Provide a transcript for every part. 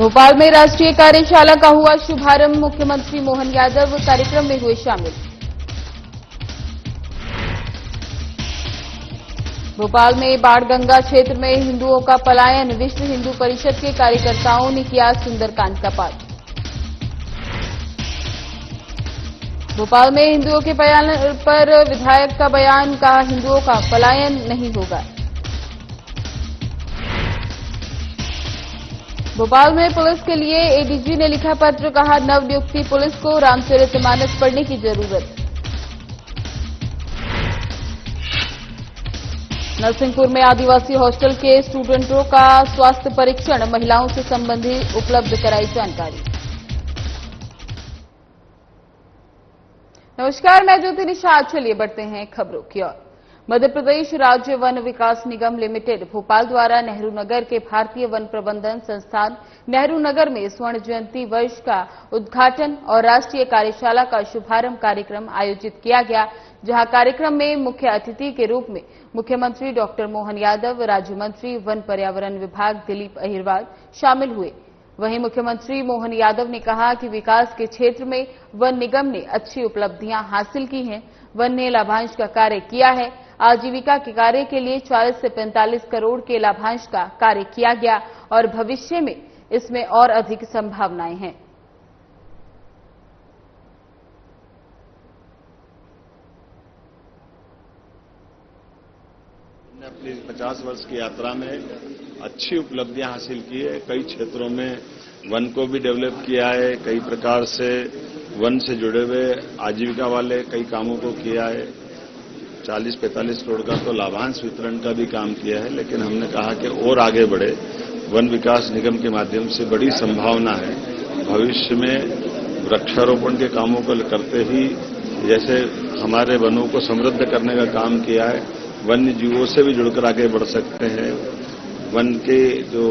भोपाल में राष्ट्रीय कार्यशाला का हुआ शुभारंभ। मुख्यमंत्री मोहन यादव कार्यक्रम में हुए शामिल। भोपाल में बाणगंगा क्षेत्र में हिंदुओं का पलायन, विश्व हिंदू परिषद के कार्यकर्ताओं ने किया सुंदरकांड का पाठ। भोपाल में हिंदुओं के बयान पर विधायक का बयान, कहा हिंदुओं का पलायन नहीं होगा। भोपाल में पुलिस के लिए एडीजी ने लिखा पत्र, कहा नवनियुक्ति पुलिस को रामचरितमानस पढ़ने की जरूरत। नरसिंहपुर में आदिवासी हॉस्टल के स्टूडेंटों का स्वास्थ्य परीक्षण, महिलाओं से संबंधित उपलब्ध कराई जानकारी। नमस्कार, मैं ज्योति निषाद। चलिए बढ़ते हैं खबरों की ओर। मध्य प्रदेश राज्य वन विकास निगम लिमिटेड भोपाल द्वारा नेहरू नगर के भारतीय वन प्रबंधन संस्थान नेहरू नगर में स्वर्ण जयंती वर्ष का उद्घाटन और राष्ट्रीय कार्यशाला का शुभारंभ कार्यक्रम आयोजित किया गया, जहां कार्यक्रम में मुख्य अतिथि के रूप में मुख्यमंत्री डॉक्टर मोहन यादव, राज्य मंत्री वन पर्यावरण विभाग दिलीप अहिरवार शामिल हुए। वहीं मुख्यमंत्री मोहन यादव ने कहा कि विकास के क्षेत्र में वन निगम ने अच्छी उपलब्धियां हासिल की हैं। वन ने लाभांश का कार्य किया है। आजीविका के कार्य के लिए 40 से 45 करोड़ के लाभांश का कार्य किया गया और भविष्य में इसमें और अधिक संभावनाएं हैं। हमने अपनी 50 वर्ष की यात्रा में अच्छी उपलब्धियां हासिल की है। कई क्षेत्रों में वन को भी डेवलप किया है, कई प्रकार से वन से जुड़े हुए आजीविका वाले कई कामों को किया है। 40-45 करोड़ का तो लाभांश वितरण का भी काम किया है, लेकिन हमने कहा कि और आगे बढ़े। वन विकास निगम के माध्यम से बड़ी संभावना है। भविष्य में वृक्षारोपण के कामों को करते ही जैसे हमारे वनों को समृद्ध करने का काम किया है, वन्य जीवों से भी जुड़कर आगे बढ़ सकते हैं। वन के जो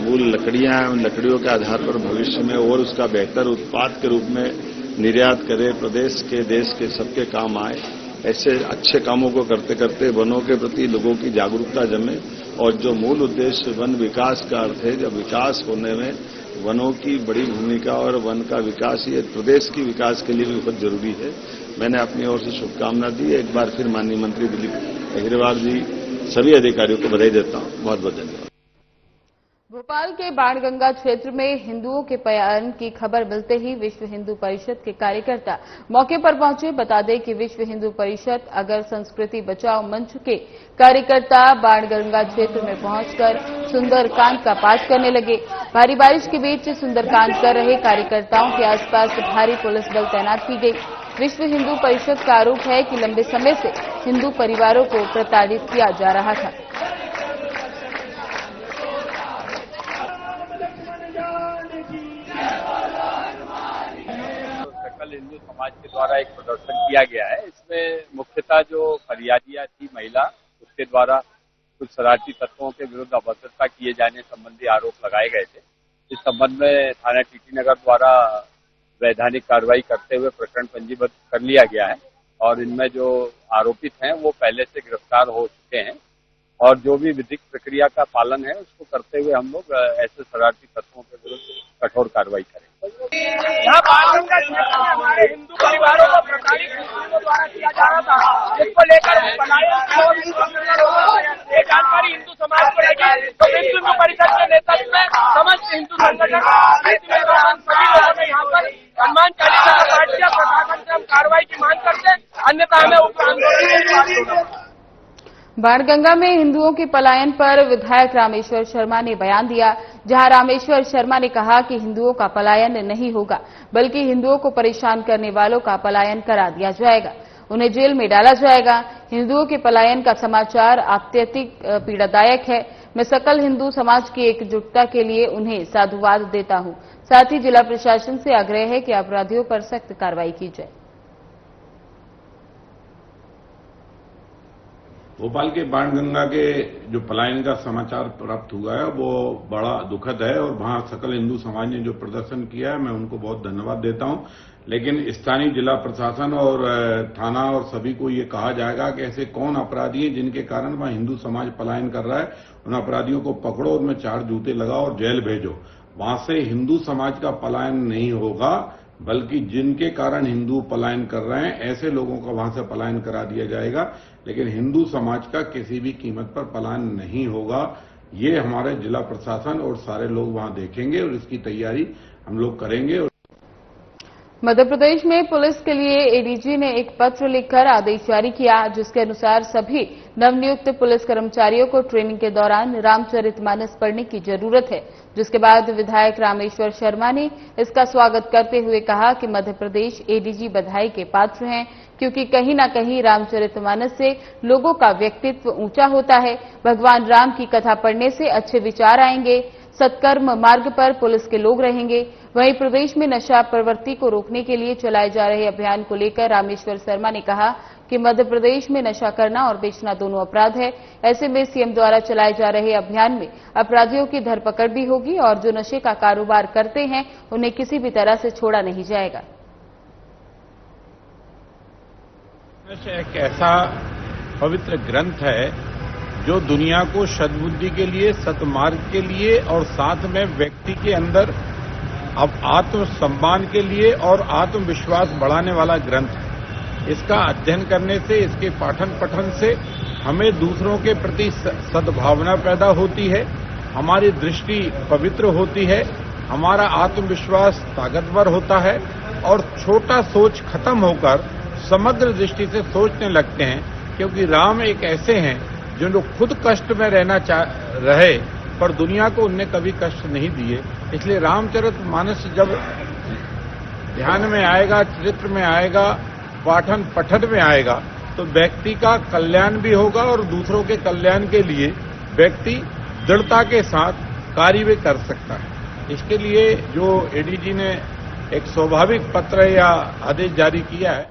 मूल लकड़ियां हैं, उन लकड़ियों के आधार पर भविष्य में और उसका बेहतर उत्पाद के रूप में निर्यात करे, प्रदेश के, देश के सबके काम आए। ऐसे अच्छे कामों को करते करते वनों के प्रति लोगों की जागरूकता जमे और जो मूल उद्देश्य वन विकास का अर्थ है, जब विकास होने में वनों की बड़ी भूमिका और वन का विकास ये प्रदेश की विकास के लिए भी बहुत जरूरी है। मैंने अपनी ओर से शुभकामना दी। एक बार फिर माननीय मंत्री दिलीप अहिरवार जी, सभी अधिकारियों को बधाई देता हूं। बहुत बहुत धन्यवाद। भोपाल के बाणगंगा क्षेत्र में हिंदुओं के पलायन की खबर मिलते ही विश्व हिंदू परिषद के कार्यकर्ता मौके पर पहुंचे। बता दें कि विश्व हिंदू परिषद अगर संस्कृति बचाओ मंच के कार्यकर्ता बाणगंगा क्षेत्र में पहुंचकर सुंदरकांड का पाठ करने लगे। भारी बारिश के बीच सुंदरकांड कर रहे कार्यकर्ताओं के आसपास भारी पुलिस बल तैनात की गई। विश्व हिंदू परिषद का आरोप है कि लंबे समय से हिंदू परिवारों को प्रताड़ित किया जा रहा था। सकल हिंदू समाज के द्वारा एक प्रदर्शन किया गया है। इसमें मुख्यतः जो फरियादिया थी महिला, उसके द्वारा कुछ शरारती तत्वों के विरुद्ध अभद्रता किए जाने संबंधी आरोप लगाए गए थे। इस संबंध में थाना टीटी नगर द्वारा वैधानिक कार्रवाई करते हुए प्रकरण पंजीबद्ध कर लिया गया है और इनमें जो आरोपित हैं वो पहले से गिरफ्तार हो चुके हैं और जो भी विधिक प्रक्रिया का पालन है उसको करते हुए हम लोग ऐसे शरारती तत्वों के विरुद्ध कठोर कार्रवाई करेंगे। यहाँ बाणगंगा क्षेत्र में हमारे हिंदू परिवारों को प्रताड़ित हिंदुओं द्वारा किया जा रहा था, जिसको लेकर ये जानकारी हिंदू समाज को लेकर तो विश्व हिंदू परिषद के नेतृत्व में समस्त हिंदू संगठन सभी लोगों ने यहाँ पर हनुमान चालीसा का पाठ किया। प्रशासन से हम कार्रवाई की मांग करते हैं, अन्यथा हमें उग्र आंदोलन। बाणगंगा में हिंदुओं के पलायन पर विधायक रामेश्वर शर्मा ने बयान दिया, जहां रामेश्वर शर्मा ने कहा कि हिंदुओं का पलायन नहीं होगा, बल्कि हिंदुओं को परेशान करने वालों का पलायन करा दिया जाएगा, उन्हें जेल में डाला जाएगा। हिंदुओं के पलायन का समाचार अत्यधिक पीड़ादायक है। मैं सकल हिंदू समाज की एकजुटता के लिए उन्हें साधुवाद देता हूं। साथ ही जिला प्रशासन से आग्रह है कि अपराधियों पर सख्त कार्रवाई की जाए। भोपाल के बाणगंगा के जो पलायन का समाचार प्राप्त हुआ है वो बड़ा दुखद है और वहां सकल हिंदू समाज ने जो प्रदर्शन किया है मैं उनको बहुत धन्यवाद देता हूं। लेकिन स्थानीय जिला प्रशासन और थाना और सभी को ये कहा जाएगा कि ऐसे कौन अपराधी हैं जिनके कारण वहां हिंदू समाज पलायन कर रहा है, उन अपराधियों को पकड़ो, उनमें 4 जूते लगाओ और जेल भेजो। वहां से हिंदू समाज का पलायन नहीं होगा, बल्कि जिनके कारण हिंदू पलायन कर रहे हैं ऐसे लोगों का वहां से पलायन करा दिया जाएगा। लेकिन हिंदू समाज का किसी भी कीमत पर पलायन नहीं होगा। ये हमारे जिला प्रशासन और सारे लोग वहां देखेंगे और इसकी तैयारी हम लोग करेंगे। मध्य प्रदेश में पुलिस के लिए एडीजी ने एक पत्र लिखकर आदेश जारी किया, जिसके अनुसार सभी नवनियुक्त पुलिस कर्मचारियों को ट्रेनिंग के दौरान रामचरितमानस पढ़ने की जरूरत है। जिसके बाद विधायक रामेश्वर शर्मा ने इसका स्वागत करते हुए कहा कि मध्य प्रदेश एडीजी बधाई के पात्र हैं, क्योंकि कहीं न कहीं रामचरितमानस से लोगों का व्यक्तित्व ऊंचा होता है। भगवान राम की कथा पढ़ने से अच्छे विचार आएंगे, सत्कर्म मार्ग पर पुलिस के लोग रहेंगे। वहीं प्रदेश में नशा प्रवृत्ति को रोकने के लिए चलाए जा रहे अभियान को लेकर रामेश्वर शर्मा ने कहा कि मध्य प्रदेश में नशा करना और बेचना दोनों अपराध है। ऐसे में सीएम द्वारा चलाए जा रहे अभियान में अपराधियों की धरपकड़ भी होगी और जो नशे का कारोबार करते हैं उन्हें किसी भी तरह से छोड़ा नहीं जाएगा। एक ऐसा पवित्र ग्रंथ है जो दुनिया को सद्बुद्धि के लिए, सतमार्ग के लिए और साथ में व्यक्ति के अंदर अब आत्मसम्मान के लिए और आत्मविश्वास बढ़ाने वाला ग्रंथ है। इसका अध्ययन करने से, इसके पाठन पठन से हमें दूसरों के प्रति सद्भावना पैदा होती है, हमारी दृष्टि पवित्र होती है, हमारा आत्मविश्वास ताकतवर होता है और छोटा सोच खत्म होकर समग्र दृष्टि से सोचने लगते हैं। क्योंकि राम एक ऐसे हैं जो लोग खुद कष्ट में रहना रहे पर दुनिया को उनने कभी कष्ट नहीं दिए। इसलिए रामचरितमानस जब ध्यान में आएगा, चरित्र में आएगा, पाठन पठन में आएगा तो व्यक्ति का कल्याण भी होगा और दूसरों के कल्याण के लिए व्यक्ति दृढ़ता के साथ कार्य भी कर सकता है। इसके लिए जो एडीजी ने एक स्वाभाविक पत्र या आदेश जारी किया है।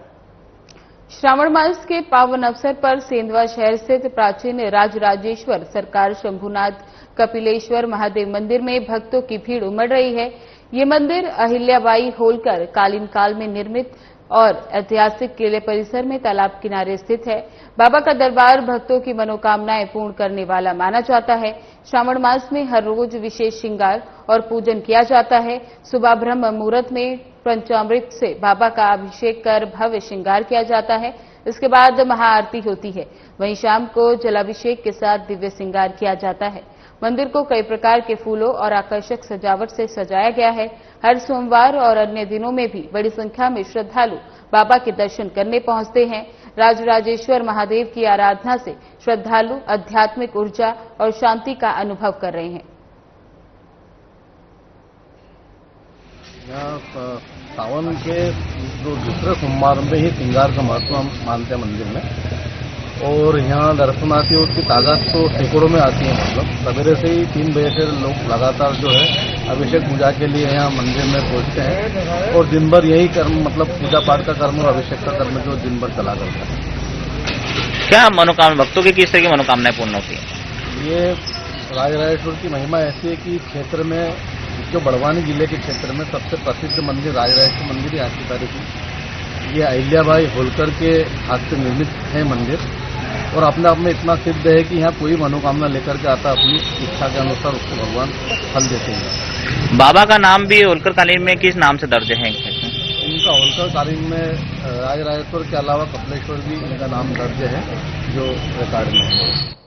श्रावण मास के पावन अवसर पर सेंधवा शहर स्थित प्राचीन राजराजेश्वर सरकार शंभुनाथ कपिलेश्वर महादेव मंदिर में भक्तों की भीड़ उमड़ रही है। ये मंदिर अहिल्याबाई होलकर कालीन काल में निर्मित और ऐतिहासिक किले परिसर में तालाब किनारे स्थित है। बाबा का दरबार भक्तों की मनोकामनाएं पूर्ण करने वाला माना जाता है। श्रावण मास में हर रोज विशेष श्रृंगार और पूजन किया जाता है। सुबह ब्रह्म मुहूर्त में पंचामृत से बाबा का अभिषेक कर भव्य श्रृंगार किया जाता है। इसके बाद महाआरती होती है। वहीं शाम को जलाभिषेक के साथ दिव्य श्रृंगार किया जाता है। मंदिर को कई प्रकार के फूलों और आकर्षक सजावट से सजाया गया है। हर सोमवार और अन्य दिनों में भी बड़ी संख्या में श्रद्धालु बाबा के दर्शन करने पहुंचते हैं। राजराजेश्वर महादेव की आराधना से श्रद्धालु आध्यात्मिक ऊर्जा और शांति का अनुभव कर रहे हैं। सावन के जो दूसरे सोमवार में ही श्रृंगार का महत्व हम मानते हैं मंदिर में, और यहाँ दर्शनार्थियों की तादाद तो सैकड़ों में आती है। मतलब सवेरे से ही 3 बजे से लोग लगातार जो है अभिषेक पूजा के लिए यहाँ मंदिर में पहुँचते हैं और दिन भर यही कर्म, मतलब पूजा पाठ का कर्म और अभिषेक का कर्म जो दिन भर चला करता है। क्या मनोकामना भक्तों की किस तरह की मनोकामनाएं पूर्ण होती है? ये राजराजेश्वर की महिमा ऐसी है कि क्षेत्र में, जो बड़वानी जिले के क्षेत्र में सबसे प्रसिद्ध मंदिर राजराजेश्वर मंदिर है आज की तारीख में। ये अहिल्याबाई होलकर के हाथ से निर्मित है मंदिर और अपने आप में इतना सिद्ध है कि यहाँ कोई मनोकामना लेकर के आता अपनी इच्छा के अनुसार उसको भगवान फल देते हैं। बाबा का नाम भी होलकर कालीन में किस नाम से दर्ज है? इनका होलकर कालीन में राजराजेश्वर के अलावा कपिलेश्वर भी इनका नाम दर्ज है जो रिकॉर्ड में है।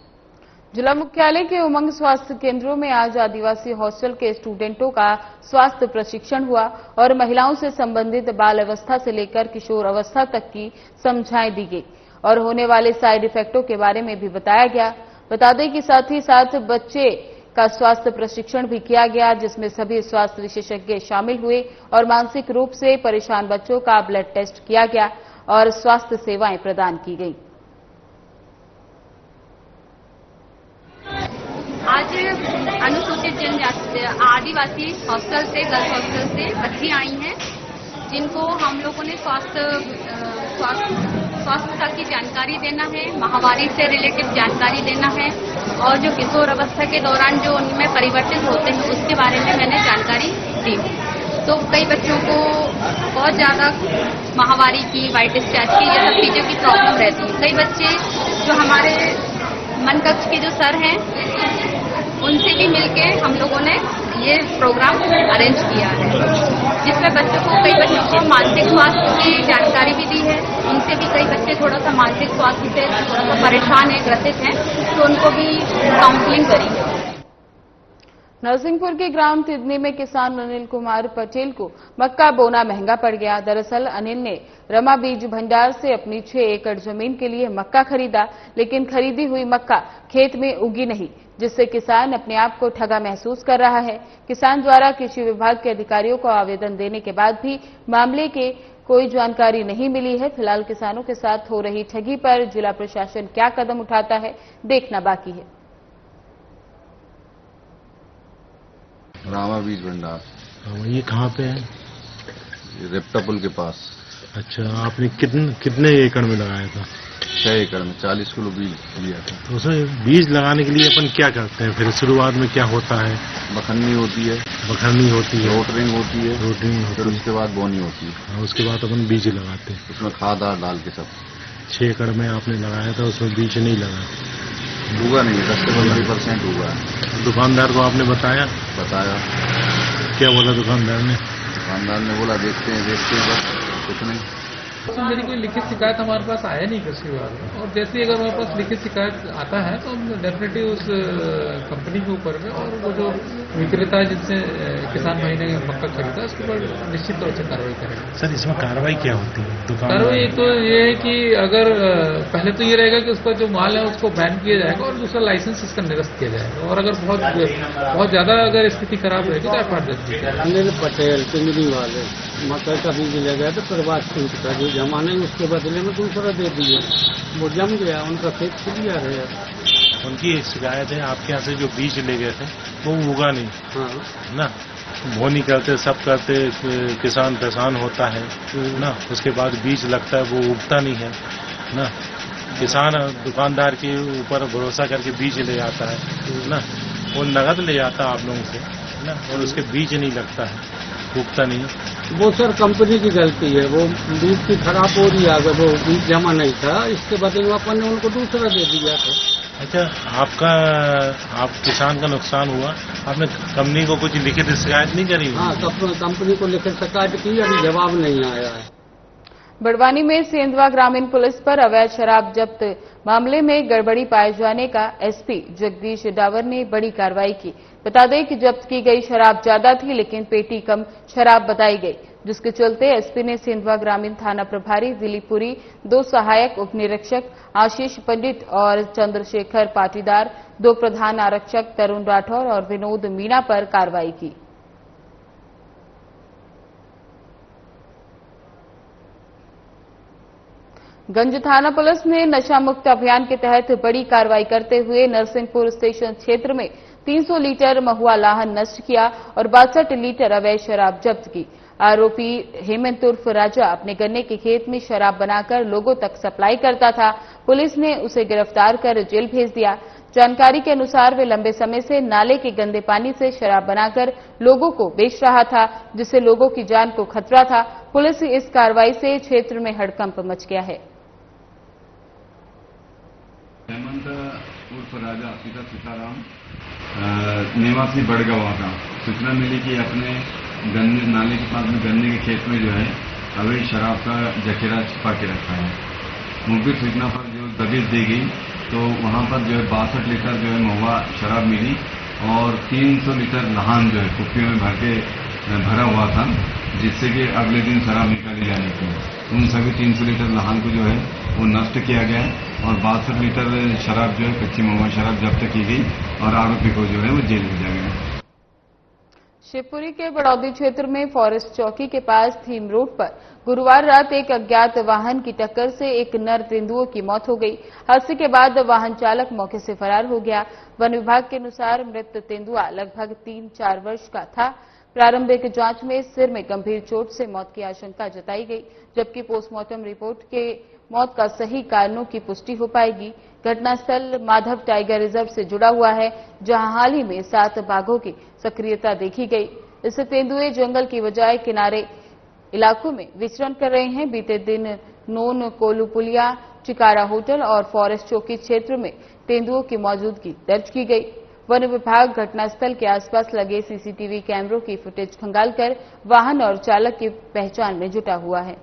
जिला मुख्यालय के उमंग स्वास्थ्य केंद्रों में आज आदिवासी हॉस्टल के स्टूडेंटों का स्वास्थ्य प्रशिक्षण हुआ और महिलाओं से संबंधित बाल अवस्था से लेकर किशोर अवस्था तक की समझाएं दी गई और होने वाले साइड इफेक्टों के बारे में भी बताया गया। बता दें कि साथ ही साथ बच्चे का स्वास्थ्य प्रशिक्षण भी किया गया, जिसमें सभी स्वास्थ्य विशेषज्ञ शामिल हुए और मानसिक रूप से परेशान बच्चों का ब्लड टेस्ट किया गया और स्वास्थ्य सेवाएं प्रदान की गई। आज अनुसूचित जनजाति आदिवासी हॉस्टल से, गर्ल्स हॉस्टल से बच्ची आई हैं, जिनको हम लोगों ने स्वास्थ्य की जानकारी देना है, माहवारी से रिलेटेड जानकारी देना है और जो किशोर अवस्था के दौरान जो उनमें परिवर्तन होते हैं उसके बारे में मैंने जानकारी दी। तो कई बच्चों को बहुत ज्यादा माहवारी की, वाइट डिस्चार्ज की, ये सब चीजों की प्रॉब्लम रहती है। कई बच्चे जो हमारे मन कक्ष के जो सर हैं उनसे भी मिलके हम लोगों ने ये प्रोग्राम अरेंज किया है, जिसमें बच्चों को कई बच्चों को मानसिक स्वास्थ्य की जानकारी भी दी है। उनसे भी कई बच्चे थोड़ा सा मानसिक स्वास्थ्य से थोड़ा सा परेशान है, ग्रसित हैं, तो उनको भी काउंसलिंग करी है। नरसिंहपुर के ग्राम तिदनी में किसान अनिल कुमार पटेल को मक्का बोना महंगा पड़ गया। दरअसल अनिल ने रमा बीज भंडार से अपनी 6 एकड़ जमीन के लिए मक्का खरीदा, लेकिन खरीदी हुई मक्का खेत में उगी नहीं, जिससे किसान अपने आप को ठगा महसूस कर रहा है। किसान द्वारा कृषि विभाग के अधिकारियों को आवेदन देने के बाद भी मामले के कोई जानकारी नहीं मिली है। फिलहाल किसानों के साथ हो रही ठगी पर जिला प्रशासन क्या कदम उठाता है, देखना बाकी है। रामा बीज भंडार। ये कहाँ पे है? रेप्टा पुल के पास। अच्छा, आपने कितने एकड़ में लगाया था? 6 एकड़ में 40 किलो बीज लिया था। तो उसमें बीज लगाने के लिए अपन क्या करते हैं? फिर शुरुआत में क्या होता है? बखन्नी होती है, रोटरिंग होती है, फिर उसके बाद बोनी होती है। उसके बाद अपन बीज लगाते हैं। उसमें खाद डाल के सब। 6 एकड़ में आपने लगाया था, उसमें बीज नहीं लगा? उगा नहीं, 10 से 15% उगा है। दुकानदार को आपने बताया? क्या बोला दुकानदार ने? दुकानदार ने बोला देखते हैं बस, कुछ नहीं। मेरी कोई लिखित शिकायत हमारे पास आया नहीं कृषि विभाग में, और जैसे ही अगर हमारे पास लिखित शिकायत आता है तो हम डेफिनेटली उस कंपनी के ऊपर में और वो जो विक्रेता है जिनसे किसान भाई ने मक्का खरीदा उसके ऊपर निश्चित तौर से कार्रवाई करेंगे। सर, इसमें कार्रवाई क्या होती है? कार्रवाई तो ये है कि अगर पहले तो ये रहेगा कि उसका जो माल है उसको बैन किया जाएगा और दूसरा लाइसेंस इसका निरस्त किया जाएगा, और अगर बहुत ज्यादा अगर स्थिति खराब रहेगी तो एफआईआर दर्ज की जाएगी। अनिल पटेल पिंगली वाले मक्का का बीज ले गया तो प्रभात सिंह का जो जमा नहीं उसके बदले में दूसरा दे दिया, वो जम गया, उनका खेत क्लियर है। उनकी एक शिकायत है आपके यहाँ से जो बीज ले गए थे वो उगा नहीं। हाँ ना, बोनी करते सब करते, किसान परेशान होता है ना, उसके बाद बीज लगता है वो उगता नहीं है ना। किसान दुकानदार के ऊपर भरोसा करके बीज ले जाता है ना, वो नगद ले जाता है आप लोगों से ना, और उसके बीज नहीं लगता है, उगता नहीं। वो सर कंपनी की गलती है, वो बीज की खराब हो रही है, अगर वो बीज जमा नहीं था इसके बदले में अपन ने उनको दूसरा दे दिया था। अच्छा, आप किसान का नुकसान हुआ, आपने कंपनी को कुछ लिखित शिकायत नहीं करी? हाँ, कंपनी को लिखित शिकायत की, अभी जवाब नहीं आया है। बड़वानी में सेंधवा ग्रामीण पुलिस पर अवैध शराब जब्त मामले में गड़बड़ी पाए जाने का एसपी जगदीश डावर ने बड़ी कार्रवाई की। बता दें कि जब्त की गई शराब ज्यादा थी, लेकिन पेटी कम शराब बताई गई, जिसके चलते एसपी ने सेंधवा ग्रामीण थाना प्रभारी दिलीपुरी, 2 सहायक उप निरीक्षक आशीष पंडित और चंद्रशेखर पाटीदार, 2 प्रधान आरक्षक तरुण राठौर और विनोद मीणा पर कार्रवाई की। गंज थाना पुलिस ने नशा मुक्त अभियान के तहत बड़ी कार्रवाई करते हुए नरसिंहपुर स्टेशन क्षेत्र में 300 लीटर महुआ लाहन नष्ट किया और 62 लीटर अवैध शराब जब्त की। आरोपी हेमंत उर्फ राजा अपने गन्ने के खेत में शराब बनाकर लोगों तक सप्लाई करता था। पुलिस ने उसे गिरफ्तार कर जेल भेज दिया। जानकारी के अनुसार वे लंबे समय से नाले के गंदे पानी से शराब बनाकर लोगों को बेच रहा था, जिससे लोगों की जान को खतरा था। पुलिस की इस कार्रवाई से क्षेत्र में हड़कंप मच गया है। हेमंत उर्फ राजा पिता सीताराम निवासी बड़गांव का सूचना मिली कि अपने गन्ने नाले के पास में गन्ने के खेत में जो है अवैध शराब का जखीरा छिपा के रखा है। मुखबिर सूचना पर जो दबिश दी गई तो वहां पर जो है 62 लीटर जो है महुआ शराब मिली और 300 लीटर लहान जो है कुप्पियों में भरा हुआ था, जिससे कि अगले दिन शराब निकाली जानी थी। उन सभी 300 लीटर लहान को जो है वो नष्ट किया गया और 62 लीटर शराब जो है कच्ची महुआ शराब जब्त की गई और आरोपी को जो है वो जेल भेजा गया। शिवपुरी के बड़ौदी क्षेत्र में फॉरेस्ट चौकी के पास थीम रोड पर गुरुवार रात एक अज्ञात वाहन की टक्कर से एक नर तेंदुओं की मौत हो गई। हादसे के बाद वाहन चालक मौके से फरार हो गया। वन विभाग के अनुसार मृत तेंदुआ लगभग 3-4 वर्ष का था। प्रारंभिक जांच में सिर में गंभीर चोट से मौत की आशंका जताई गई, जबकि पोस्टमार्टम रिपोर्ट के मौत का सही कारणों की पुष्टि हो पाएगी। घटनास्थल माधव टाइगर रिजर्व से जुड़ा हुआ है, जहां हाल ही में 7 बाघों की सक्रियता देखी गई। इससे तेंदुए जंगल की बजाय किनारे इलाकों में विचरण कर रहे हैं। बीते दिन नोन कोलूपुलिया, चिकारा होटल और फॉरेस्ट चौकी क्षेत्र में तेंदुओं की मौजूदगी दर्ज की गई। वन विभाग घटनास्थल के आसपास लगे सीसीटीवी कैमरों की फुटेज खंगालकर वाहन और चालक की पहचान में जुटा हुआ है।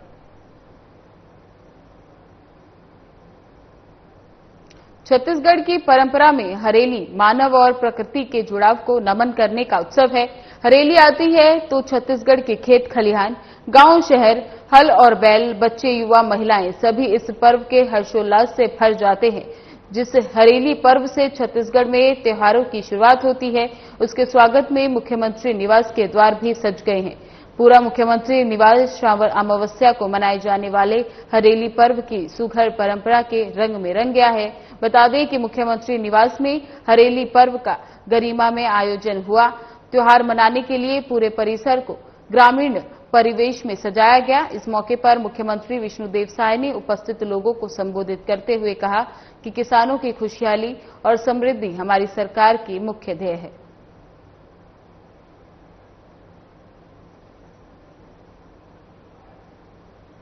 छत्तीसगढ़ की परंपरा में हरेली मानव और प्रकृति के जुड़ाव को नमन करने का उत्सव है। हरेली आती है तो छत्तीसगढ़ के खेत खलिहान, गांव शहर, हल और बैल, बच्चे, युवा, महिलाएं सभी इस पर्व के हर्षोल्लास से भर जाते हैं। जिस हरेली पर्व से छत्तीसगढ़ में त्योहारों की शुरुआत होती है, उसके स्वागत में मुख्यमंत्री निवास के द्वार भी सज गए हैं। पूरा मुख्यमंत्री निवास श्रावण अमावस्या को मनाए जाने वाले हरेली पर्व की सुघड़ परंपरा के रंग में रंग गया है। बता दें कि मुख्यमंत्री निवास में हरेली पर्व का गरिमा में आयोजन हुआ। त्योहार मनाने के लिए पूरे परिसर को ग्रामीण परिवेश में सजाया गया। इस मौके पर मुख्यमंत्री विष्णुदेव साय ने उपस्थित लोगों को संबोधित करते हुए कहा कि किसानों की खुशहाली और समृद्धि हमारी सरकार की मुख्य ध्येय है।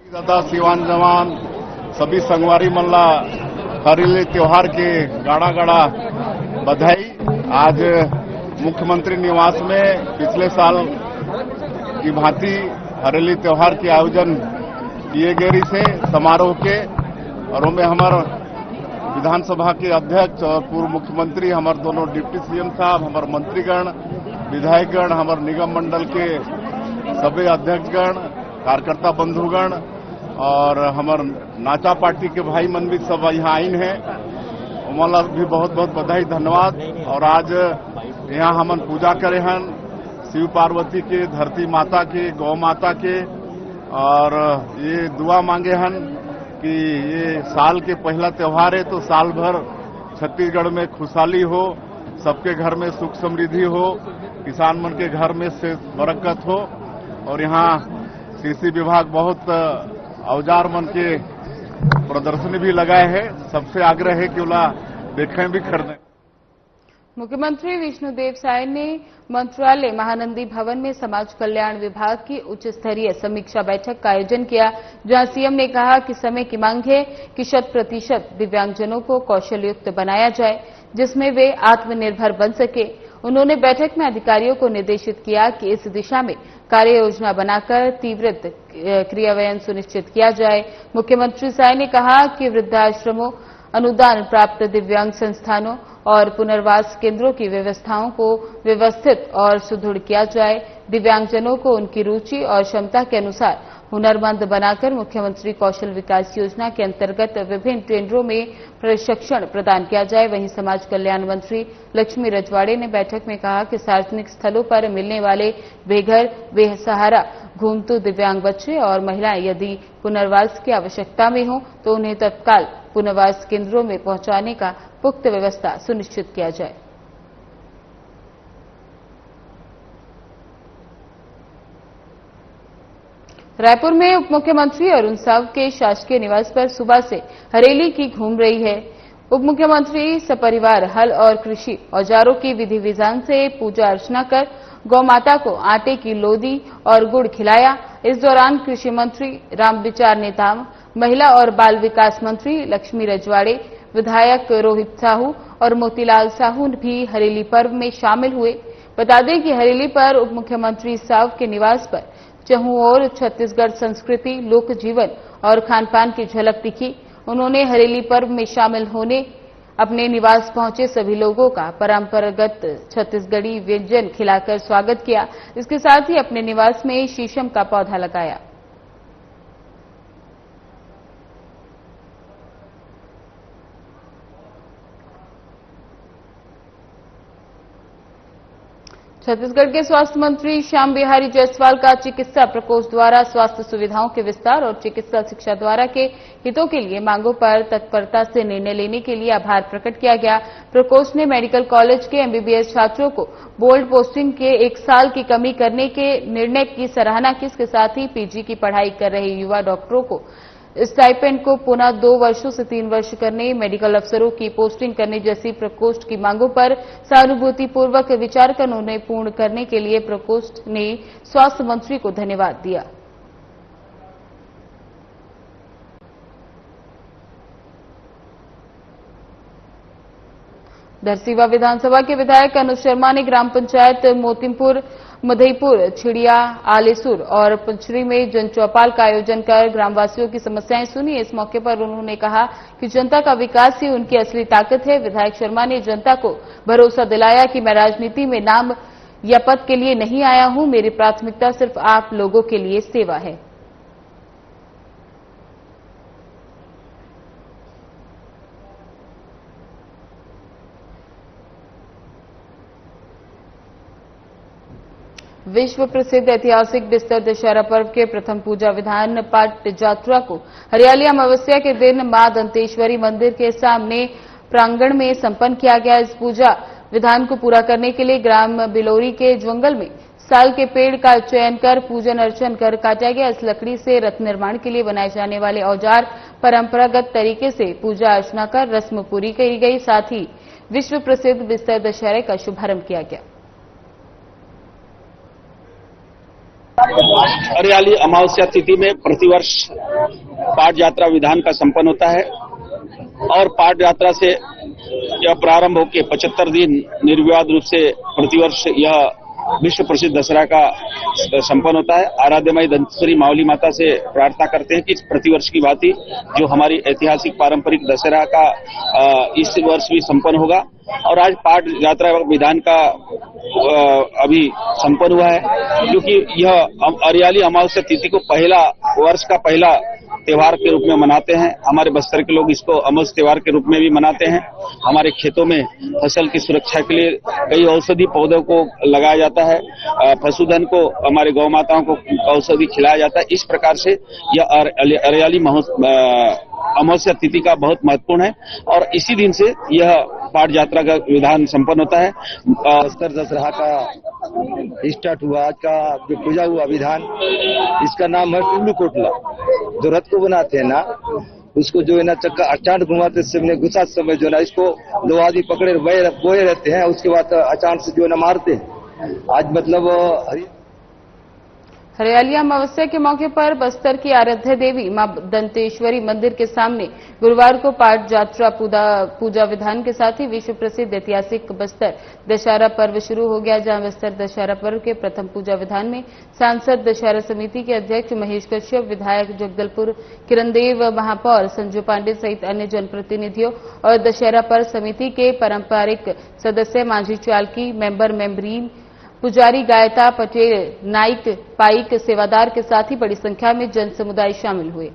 दादा सिवान जवान सभी संगवारी मल्ला हरेली त्योहार के गाड़ा गाड़ा बधाई। आज मुख्यमंत्री निवास में पिछले साल की भांति हरेली त्योहार के आयोजन किए गए से समारोह के, और उनमें हमारे विधानसभा के अध्यक्ष और पूर्व मुख्यमंत्री, हमारे दोनों डिप्टी सीएम साहब, हमारे मंत्रीगण, विधायकगण, हमारे निगम मंडल के सभी अध्यक्षगण, कार्यकर्ता बंधुगण और हमारे नाचा पार्टी के भाई मन भी सब यहाँ आइन हैं। उमला भी बहुत बहुत बधाई धन्यवाद। और आज यहाँ हमन पूजा करे हन शिव पार्वती के, धरती माता के, गौ माता के, और ये दुआ मांगे हन कि ये साल के पहला त्योहार है तो साल भर छत्तीसगढ़ में खुशहाली हो, सबके घर में सुख समृद्धि हो, किसान मन के घर में से बरकत हो। और यहाँ कृषि विभाग बहुत औजार मन के प्रदर्शनी भी लगाए हैं। सबसे आग्रह है कि उला देखें भी खरीदें। मुख्यमंत्री विष्णुदेव साय ने मंत्रालय महानंदी भवन में समाज कल्याण विभाग की उच्च स्तरीय समीक्षा बैठक का आयोजन किया, जहां सीएम ने कहा कि समय की मांग है कि 100% दिव्यांगजनों को कौशलयुक्त बनाया जाए, जिसमें वे आत्मनिर्भर बन सके। उन्होंने बैठक में अधिकारियों को निर्देशित किया कि इस दिशा में कार्य योजना बनाकर तीव्र क्रियान्वयन सुनिश्चित किया जाए। मुख्यमंत्री साय ने कहा कि वृद्धाश्रमों, अनुदान प्राप्त दिव्यांग संस्थानों और पुनर्वास केंद्रों की व्यवस्थाओं को व्यवस्थित और सुदृढ़ किया जाए। दिव्यांगजनों को उनकी रुचि और क्षमता के अनुसार हुनरमंद बनाकर मुख्यमंत्री कौशल विकास योजना के अंतर्गत विभिन्न केंद्रों में प्रशिक्षण प्रदान किया जाए। वहीं समाज कल्याण मंत्री लक्ष्मी रजवाड़े ने बैठक में कहा कि सार्वजनिक स्थलों पर मिलने वाले बेघर, बेसहारा, घूमतू दिव्यांग बच्चे और महिलाएं यदि पुनर्वास की आवश्यकता में हो तो उन्हें तत्काल पुनर्वास केंद्रों में पहुंचाने का पुख्त व्यवस्था सुनिश्चित किया जाए। रायपुर में उप मुख्यमंत्री अरुण साव के शासकीय निवास पर सुबह से हरेली की घूम रही है। उप मुख्यमंत्री सपरिवार हल और कृषि औजारों की विधि विधान से पूजा अर्चना कर गौ माता को आटे की लोदी और गुड़ खिलाया। इस दौरान कृषि मंत्री रामविचार नेताम, महिला और बाल विकास मंत्री लक्ष्मी रजवाड़े, विधायक रोहित साहू और मोतीलाल साहू भी हरेली पर्व में शामिल हुए। बता दें कि हरेली पर उप मुख्यमंत्री साव के निवास पर चहुं ओर छत्तीसगढ़ संस्कृति, लोक जीवन और खानपान की झलक दिखी। उन्होंने हरेली पर्व में शामिल होने अपने निवास पहुंचे सभी लोगों का परंपरागत छत्तीसगढ़ी व्यंजन खिलाकर स्वागत किया। इसके साथ ही अपने निवास में शीशम का पौधा लगाया। छत्तीसगढ़ के स्वास्थ्य मंत्री श्याम बिहारी जायसवाल का चिकित्सा प्रकोष्ठ द्वारा स्वास्थ्य सुविधाओं के विस्तार और चिकित्सा शिक्षा द्वारा के हितों के लिए मांगों पर तत्परता से निर्णय लेने के लिए आभार प्रकट किया गया। प्रकोष्ठ ने मेडिकल कॉलेज के एमबीबीएस छात्रों को बोल्ड पोस्टिंग के 1 साल की कमी करने के निर्णय की सराहना की। इसके साथ ही पीजी की पढ़ाई कर रहे युवा डॉक्टरों को स्टाइपेंड को पुनः 2 वर्षों से 3 वर्ष करने, मेडिकल अफसरों की पोस्टिंग करने जैसी प्रकोष्ठ की मांगों पर सहानुभूतिपूर्वक विचार कर उन्हें पूर्ण करने के लिए प्रकोष्ठ ने स्वास्थ्य मंत्री को धन्यवाद दिया। धरसीवा विधानसभा के विधायक अनुज शर्मा ने ग्राम पंचायत मोतीमपुर, मधईपुर, छिड़िया, आलेसुर और पंचरी में जन चौपाल का आयोजन कर ग्रामवासियों की समस्याएं सुनी। इस मौके पर उन्होंने कहा कि जनता का विकास ही उनकी असली ताकत है। विधायक शर्मा ने जनता को भरोसा दिलाया कि मैं राजनीति में नाम या पद के लिए नहीं आया हूं, मेरी प्राथमिकता सिर्फ आप लोगों के लिए सेवा है। विश्व प्रसिद्ध ऐतिहासिक बिस्तर दशहरा पर्व के प्रथम पूजा विधान पाट यात्रा को हरियाली अमावस्या के दिन मां दंतेश्वरी मंदिर के सामने प्रांगण में संपन्न किया गया। इस पूजा विधान को पूरा करने के लिए ग्राम बिलोरी के जंगल में साल के पेड़ का चयन कर पूजन अर्चन कर काटा गया। इस लकड़ी से रथ निर्माण के लिए बनाए जाने वाले औजार परंपरागत तरीके से पूजा अर्चना कर रस्म पूरी की गई। साथ ही विश्व प्रसिद्ध बिस्तर दशहरे का शुभारंभ किया गया। हरियाली अमावस्या तिथि में प्रतिवर्ष पाट यात्रा विधान का संपन्न होता है और पाट यात्रा से यह प्रारंभ होकर 75 दिन निर्विवाद रूप से प्रतिवर्ष यह विश्व प्रसिद्ध दशहरा का संपन्न होता है। आराध्यमयी दंतेश्वरी मावली माता से प्रार्थना करते हैं कि प्रतिवर्ष की भांति जो हमारी ऐतिहासिक पारंपरिक दशहरा का इस वर्ष भी संपन्न होगा। और आज पाट यात्रा विधान का अभी संपन्न हुआ है, क्योंकि यह हरियाली अमावस्या तिथि को वर्ष का पहला त्योहार के रूप में मनाते हैं। हमारे बस्तर के लोग इसको अमोस त्योहार के रूप में भी मनाते हैं। हमारे खेतों में फसल की सुरक्षा के लिए कई औषधि पौधों को लगाया जाता है, पशुधन को, हमारे गौ माताओं को औषधि खिलाया जाता है। इस प्रकार से यह हरियाली अमावस्या तिथि का बहुत महत्वपूर्ण है और इसी दिन से यह पाट यात्रा का विधान संपन्न होता है। बस्तर दशहरा का स्टार्ट हुआ, आज का जो पूजा हुआ विधान, इसका नाम है टुल्लू कोटला। जो रथ को बनाते हैं ना, उसको जो है ना चक्का अचानक घुमाते समय गुस्सा समय जो है ना इसको दो आदमी पकड़े बोए रहते हैं, उसके बाद अचानक से जो है ना मारते हैं। आज मतलब हरियाली अमावस्या के मौके पर बस्तर की आराध्य देवी मां दंतेश्वरी मंदिर के सामने गुरुवार को पाट यात्रा पूजा विधान के साथ ही विश्व प्रसिद्ध ऐतिहासिक बस्तर दशहरा पर्व शुरू हो गया, जहां बस्तर दशहरा पर्व के प्रथम पूजा विधान में सांसद दशहरा समिति के अध्यक्ष महेश कश्यप, विधायक जगदलपुर किरणदेव, महापौर संजू पांडे सहित अन्य जनप्रतिनिधियों और दशहरा पर्व समिति के पारंपरिक सदस्य मांझी चालकी, मेंबर मेंबरीन, पुजारी, गायता, पटेल, नाइक, पाइक, सेवादार के साथ ही बड़ी संख्या में जन समुदाय शामिल हुए।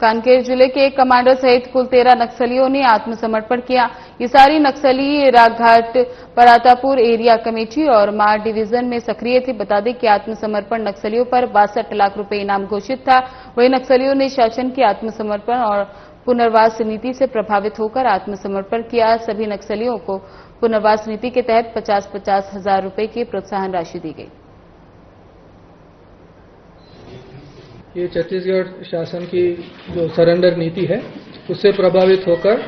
कांकेर जिले के एक कमांडर सहित कुल 13 नक्सलियों ने आत्मसमर्पण किया। ये सारी नक्सली राघाट, परातापुर एरिया कमेटी और मार डिवीजन में सक्रिय थे। बता दें कि आत्मसमर्पण नक्सलियों पर 62 लाख रुपए इनाम घोषित था। वहीं नक्सलियों ने शासन की आत्मसमर्पण और पुनर्वास नीति से प्रभावित होकर आत्मसमर्पण किया। सभी नक्सलियों को पुनर्वास नीति के तहत 50-50 हजार रुपए की प्रोत्साहन राशि दी गई। ये छत्तीसगढ़ शासन की जो सरेंडर नीति है उससे प्रभावित होकर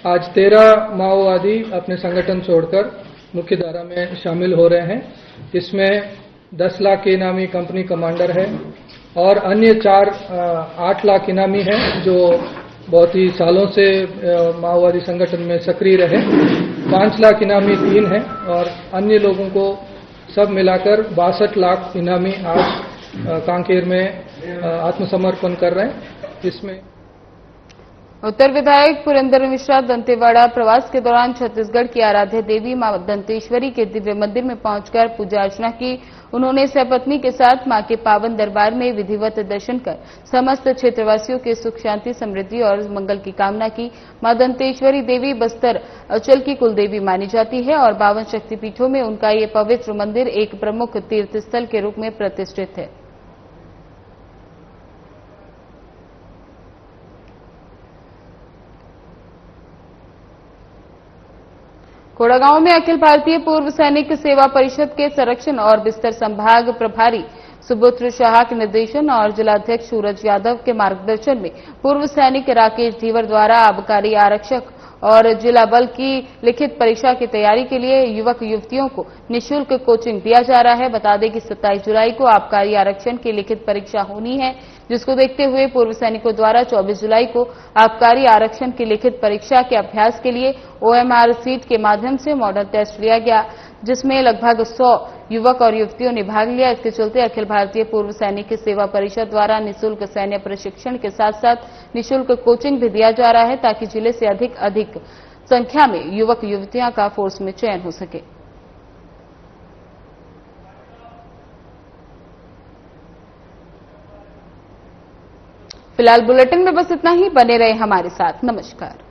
आज 13 माओवादी अपने संगठन छोड़कर मुख्य धारा में शामिल हो रहे हैं। इसमें 10 लाख के इनामी कंपनी कमांडर है और अन्य 8 लाख इनामी है जो बहुत ही सालों से माओवादी संगठन में सक्रिय रहे। 5 लाख इनामी 3 है और अन्य लोगों को सब मिलाकर 62 लाख इनामी आज कांकेर में आत्मसमर्पण कर रहे हैं। इसमें उत्तर विधायक पुरेंद्र मिश्रा दंतेवाड़ा प्रवास के दौरान छत्तीसगढ़ की आराध्य देवी मां दंतेश्वरी के दिव्य मंदिर में पहुंचकर पूजा अर्चना की। उन्होंने सपत्नी के साथ मां के पावन दरबार में विधिवत दर्शन कर समस्त क्षेत्रवासियों के सुख, शांति, समृद्धि और मंगल की कामना की। मां दंतेश्वरी देवी बस्तर अंचल की कुलदेवी मानी जाती है और 52 शक्तिपीठों में उनका ये पवित्र मंदिर एक प्रमुख तीर्थस्थल के रूप में प्रतिष्ठित है। कोड़ागांव में अखिल भारतीय पूर्व सैनिक सेवा परिषद के संरक्षण और बिस्तर संभाग प्रभारी सुपुत्र शाह के निर्देशन और जिलाध्यक्ष सूरज यादव के मार्गदर्शन में पूर्व सैनिक राकेश धीवर द्वारा आबकारी आरक्षक और जिला बल की लिखित परीक्षा की तैयारी के लिए युवक युवतियों को निःशुल्क कोचिंग दिया जा रहा है। बता दें कि 27 जुलाई को आबकारी आरक्षण की लिखित परीक्षा होनी है, जिसको देखते हुए पूर्व सैनिकों द्वारा 24 जुलाई को आबकारी आरक्षण की लिखित परीक्षा के अभ्यास के लिए OMR सीट के माध्यम से मॉडल टेस्ट लिया गया, जिसमें लगभग 100 युवक और युवतियों ने भाग लिया। इसके चलते अखिल भारतीय पूर्व सैनिक सेवा परिषद द्वारा निःशुल्क सैन्य प्रशिक्षण के साथ साथ निःशुल्क कोचिंग भी दिया जा रहा है, ताकि जिले से अधिक संख्या में युवक युवतियां का फोर्स में चयन हो सके। फिलहाल बुलेटिन में बस इतना ही। बने रहे हमारे साथ। नमस्कार।